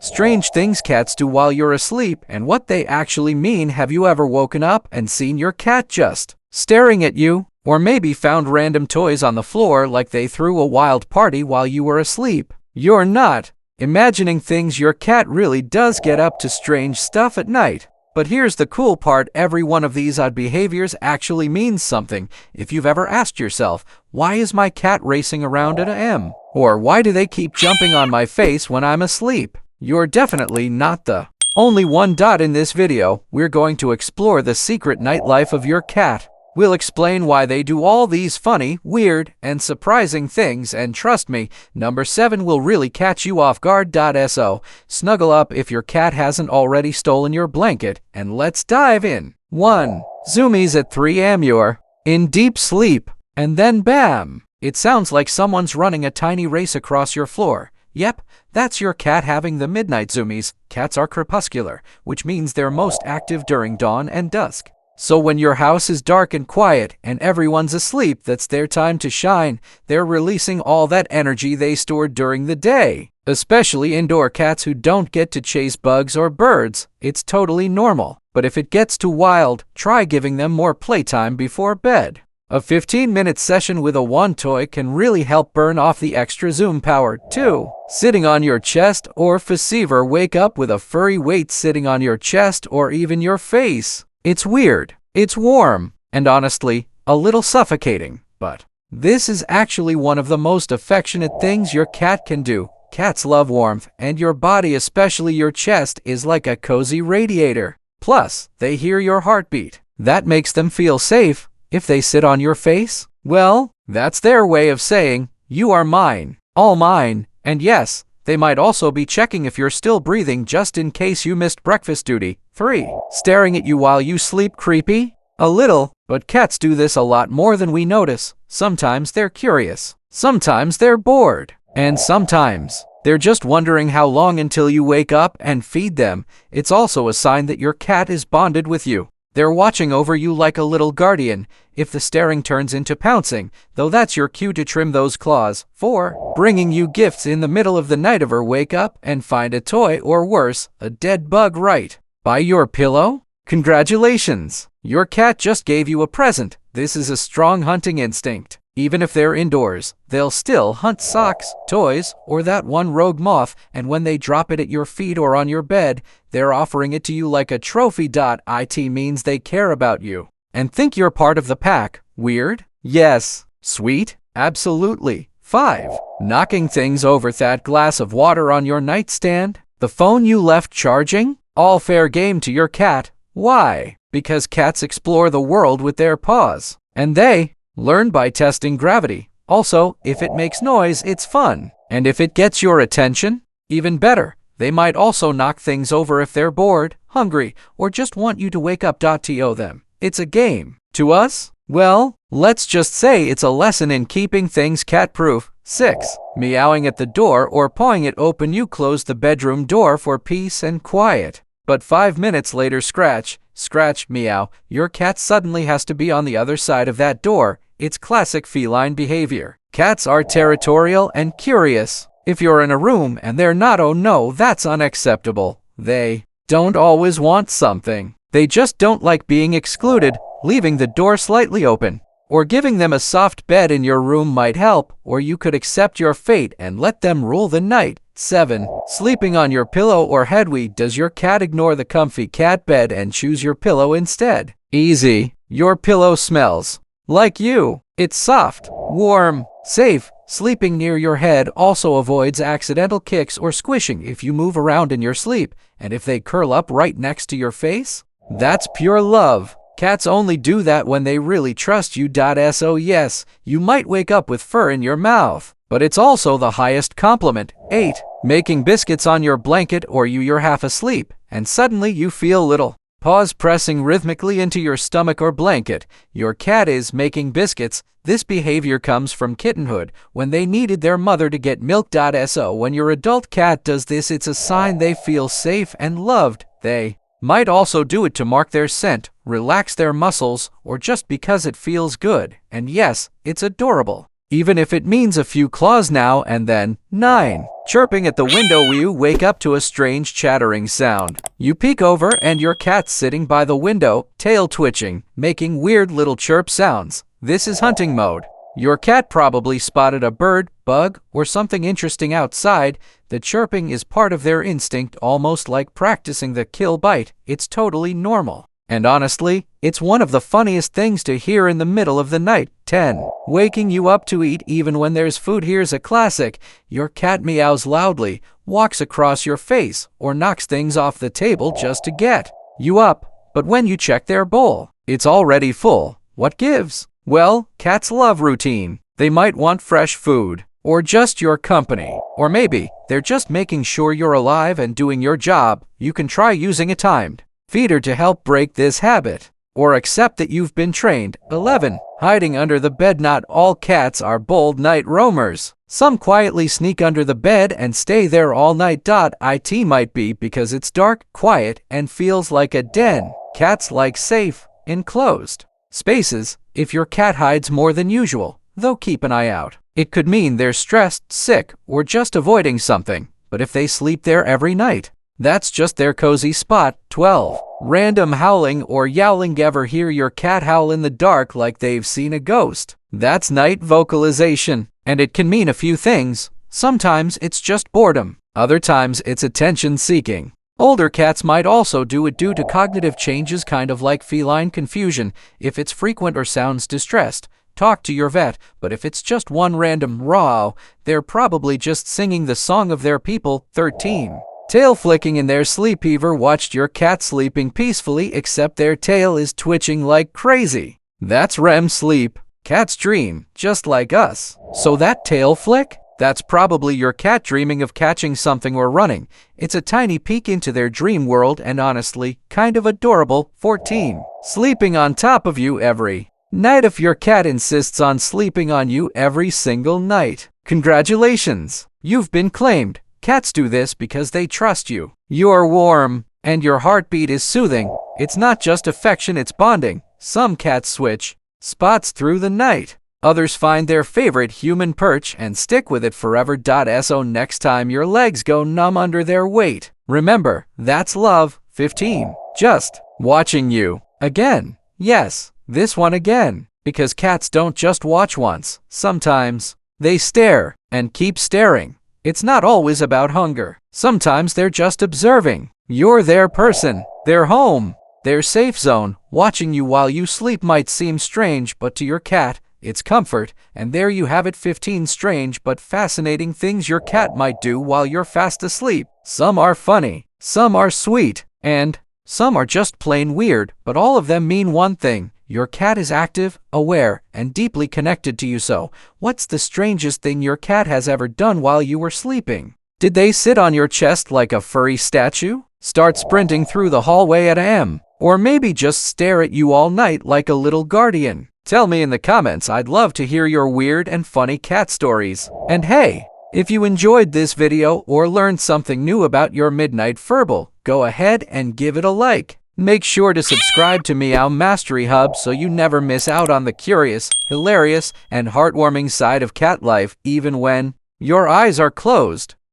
Strange things cats do while you're asleep and what they actually mean. Have you ever woken up and seen your cat just staring at you? Or maybe found random toys on the floor like they threw a wild party while you were asleep? You're not imagining things. Your cat really does get up to strange stuff at night. But here's the cool part, every one of these odd behaviors actually means something. If you've ever asked yourself, why is my cat racing around at a.m.? Or why do they keep jumping on my face when I'm asleep? You're definitely not the only one. In this video, we're going to explore the secret nightlife of your cat. We'll explain why they do all these funny, weird, and surprising things, and trust me, number 7 will really catch you off guard. So, snuggle up if your cat hasn't already stolen your blanket, and let's dive in. 1. Zoomies at 3 a.m. You're in deep sleep, and then bam! It sounds like someone's running a tiny race across your floor. Yep, that's your cat having the midnight zoomies. Cats are crepuscular, which means they're most active during dawn and dusk. So when your house is dark and quiet and everyone's asleep, that's their time to shine. They're releasing all that energy they stored during the day. Especially indoor cats who don't get to chase bugs or birds. It's totally normal. But if it gets too wild, try giving them more playtime before bed. A 15-minute session with a wand toy can really help burn off the extra zoom power. 2. Sitting on your chest or fever. Wake up with a furry weight sitting on your chest or even your face. It's weird, it's warm, and honestly, a little suffocating, but this is actually one of the most affectionate things your cat can do. Cats love warmth, and your body, especially your chest, is like a cozy radiator. Plus, they hear your heartbeat. That makes them feel safe. If they sit on your face, well, that's their way of saying, you are mine, all mine, and yes, they might also be checking if you're still breathing just in case you missed breakfast duty. 3. Staring at you while you sleep. Creepy? A little, but cats do this a lot more than we notice. Sometimes they're curious, sometimes they're bored, and sometimes they're just wondering how long until you wake up and feed them. It's also a sign that your cat is bonded with you. They're watching over you like a little guardian. If the staring turns into pouncing, though, that's your cue to trim those claws. 4. Bringing you gifts in the middle of the night. Ever wake up and find a toy or worse, a dead bug right by your pillow? Congratulations! Your cat just gave you a present. This is a strong hunting instinct. Even if they're indoors, they'll still hunt socks, toys, or that one rogue moth, and when they drop it at your feet or on your bed, they're offering it to you like a trophy. It means they care about you and think you're part of the pack. Weird? Yes. Sweet? Absolutely. 5. Knocking things over. That glass of water on your nightstand? The phone you left charging? All fair game to your cat. Why? Because cats explore the world with their paws, and they learn by testing gravity. Also, if it makes noise, it's fun. And if it gets your attention, even better. They might also knock things over if they're bored, hungry, or just want you to wake up. To them, it's a game. To us, well, let's just say it's a lesson in keeping things cat-proof. 6. Meowing at the door or pawing it open. You close the bedroom door for peace and quiet. But 5 minutes later, scratch, scratch, meow, your cat suddenly has to be on the other side of that door. It's classic feline behavior. Cats are territorial and curious. If you're in a room and they're not, oh no, that's unacceptable. They don't always want something. They just don't like being excluded. Leaving the door slightly open or giving them a soft bed in your room might help, or you could accept your fate and let them rule the night. 7. Sleeping on your pillow or head. Does your cat ignore the comfy cat bed and choose your pillow instead? Easy. Your pillow smells like you. It's soft, warm, safe. Sleeping near your head also avoids accidental kicks or squishing if you move around in your sleep. And if they curl up right next to your face, that's pure love. Cats only do that when they really trust you. So yes, you might wake up with fur in your mouth, but it's also the highest compliment. 8. Making biscuits on your blanket, or you're half asleep, and suddenly you feel little paws pressing rhythmically into your stomach or blanket. Your cat is making biscuits. This behavior comes from kittenhood, when they needed their mother to get milk. So when your adult cat does this, it's a sign they feel safe and loved. They might also do it to mark their scent, relax their muscles, or just because it feels good. And yes, it's adorable. even if it means a few claws now and then. 9. Chirping at the window. You wake up to a strange chattering sound. You peek over and your cat's sitting by the window, tail twitching, making weird little chirp sounds. This is hunting mode. Your cat probably spotted a bird, bug, or something interesting outside. The chirping is part of their instinct, almost like practicing the kill bite. It's totally normal. And honestly, it's one of the funniest things to hear in the middle of the night. 10. Waking you up to eat even when there's food. Here's a classic. Your cat meows loudly, walks across your face, or knocks things off the table just to get you up. But when you check their bowl, it's already full. What gives? Well, cats love routine. They might want fresh food, or just your company. Or maybe they're just making sure you're alive and doing your job. You can try using a timed feeder to help break this habit, or accept that you've been trained. 11. Hiding under the bed. Not all cats are bold night roamers. Some quietly sneak under the bed and stay there all night. It might be because it's dark, quiet, and feels like a den. Cats like safe, enclosed spaces. If your cat hides more than usual, though, keep an eye out. It could mean they're stressed, sick, or just avoiding something. But if they sleep there every night, that's just their cozy spot. 12. Random howling or yowling. Ever hear your cat howl in the dark like they've seen a ghost? That's night vocalization, and it can mean a few things. Sometimes it's just boredom. Other times it's attention seeking. Older cats might also do it due to cognitive changes, kind of like feline confusion. If it's frequent or sounds distressed, talk to your vet. But if it's just one random row, they're probably just singing the song of their people. 13. Tail flicking in their sleep. Ever watched your cat sleeping peacefully except their tail is twitching like crazy? That's REM sleep. Cats dream, just like us. So that tail flick? That's probably your cat dreaming of catching something or running. It's a tiny peek into their dream world and honestly, kind of adorable. 14. Sleeping on top of you every night. If your cat insists on sleeping on you every single night, congratulations! You've been claimed. Cats do this because they trust you. You're warm, and your heartbeat is soothing. It's not just affection, it's bonding. Some cats switch spots through the night. Others find their favorite human perch and stick with it forever. So next time your legs go numb under their weight, remember, that's love. 15. Just watching you again. Yes, this one again. Because cats don't just watch once. Sometimes they stare and keep staring. It's not always about hunger. Sometimes they're just observing. You're their person, their home, their safe zone. Watching you while you sleep might seem strange, but to your cat, it's comfort. And there you have it, 15 strange but fascinating things your cat might do while you're fast asleep. Some are funny, some are sweet, and some are just plain weird, but all of them mean one thing. Your cat is active, aware, and deeply connected to you. So, what's the strangest thing your cat has ever done while you were sleeping? Did they sit on your chest like a furry statue? Start sprinting through the hallway at a.m.? Or maybe just stare at you all night like a little guardian? Tell me in the comments. I'd love to hear your weird and funny cat stories. And hey, if you enjoyed this video or learned something new about your midnight furball, go ahead and give it a like. Make sure to subscribe to Meow Mastery Hub so you never miss out on the curious, hilarious, and heartwarming side of cat life, even when your eyes are closed.